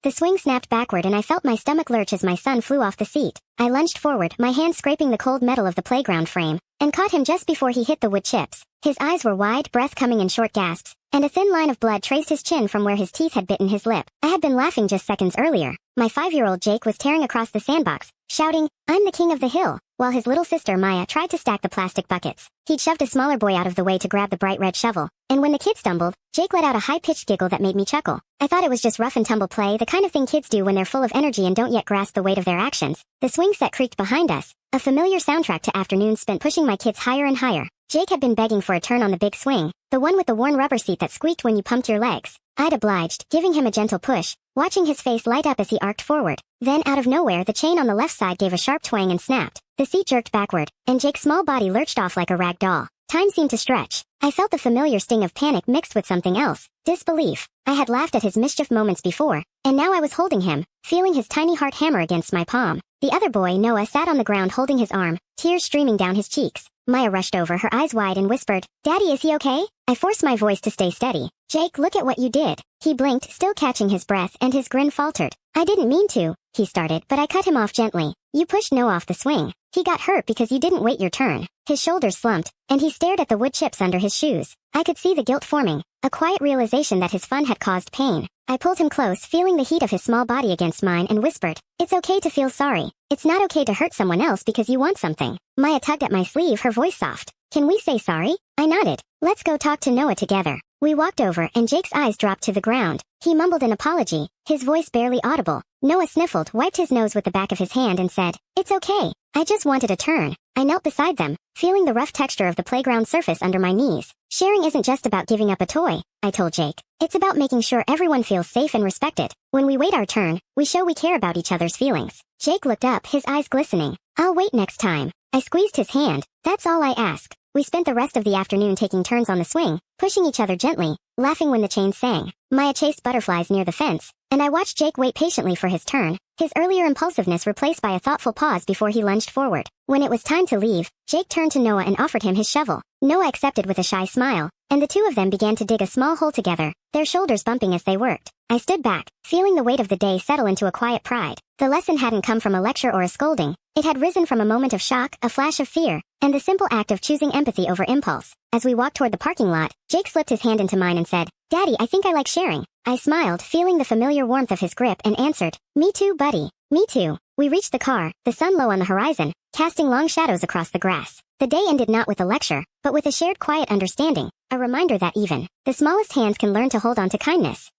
The swing snapped backward and I felt my stomach lurch as my son flew off the seat. I lunged forward, my hand scraping the cold metal of the playground frame, and caught him just before he hit the wood chips. His eyes were wide, breath coming in short gasps, and a thin line of blood traced his chin from where his teeth had bitten his lip. I had been laughing just seconds earlier. My 5-year-old Jake was tearing across the sandbox, shouting, "I'm the king of the hill," while his little sister Maya tried to stack the plastic buckets. He'd shoved a smaller boy out of the way to grab the bright red shovel, and when the kid stumbled, Jake let out a high-pitched giggle that made me chuckle. I thought it was just rough and tumble play, the kind of thing kids do when they're full of energy and don't yet grasp the weight of their actions. The swing set creaked behind us, a familiar soundtrack to afternoons spent pushing my kids higher and higher. Jake had been begging for a turn on the big swing, the one with the worn rubber seat that squeaked when you pumped your legs. I'd obliged, giving him a gentle push, watching his face light up as he arced forward. Then out of nowhere the chain on the left side gave a sharp twang and snapped. The seat jerked backward, and Jake's small body lurched off like a rag doll. Time seemed to stretch. I felt the familiar sting of panic mixed with something else, disbelief. I had laughed at his mischief moments before, and now I was holding him, feeling his tiny heart hammer against my palm. The other boy, Noah, sat on the ground holding his arm, tears streaming down his cheeks. Maya rushed over, her eyes wide, and whispered, "Daddy, is he okay?" I forced my voice to stay steady. "Jake, look at what you did." He blinked, still catching his breath, and his grin faltered. "I didn't mean to," he started, but I cut him off gently. "You pushed Noah off the swing. He got hurt because you didn't wait your turn." His shoulders slumped, and he stared at the wood chips under his shoes. I could see the guilt forming, a quiet realization that his fun had caused pain. I pulled him close, feeling the heat of his small body against mine, and whispered, "It's okay to feel sorry. It's not okay to hurt someone else because you want something." Maya tugged at my sleeve, her voice soft. "Can we say sorry?" I nodded. "Let's go talk to Noah together." We walked over, and Jake's eyes dropped to the ground. He mumbled an apology, his voice barely audible. Noah sniffled, wiped his nose with the back of his hand, and said, "It's okay. I just wanted a turn." I knelt beside them, feeling the rough texture of the playground surface under my knees. "Sharing isn't just about giving up a toy," I told Jake. "It's about making sure everyone feels safe and respected. When we wait our turn, we show we care about each other's feelings." Jake looked up, his eyes glistening. "I'll wait next time." I squeezed his hand. "That's all I ask." We spent the rest of the afternoon taking turns on the swing, pushing each other gently, laughing when the chain sang. Maya chased butterflies near the fence, and I watched Jake wait patiently for his turn, his earlier impulsiveness replaced by a thoughtful pause before he lunged forward. When it was time to leave, Jake turned to Noah and offered him his shovel. Noah accepted with a shy smile, and the two of them began to dig a small hole together, their shoulders bumping as they worked. I stood back, feeling the weight of the day settle into a quiet pride. The lesson hadn't come from a lecture or a scolding. It had risen from a moment of shock, a flash of fear, and the simple act of choosing empathy over impulse. As we walked toward the parking lot, Jake slipped his hand into mine and said, "Daddy, I think I like sharing." I smiled, feeling the familiar warmth of his grip, and answered, "Me too, buddy. Me too." We reached the car, the sun low on the horizon, casting long shadows across the grass. The day ended not with a lecture, but with a shared quiet understanding, a reminder that even the smallest hands can learn to hold on to kindness.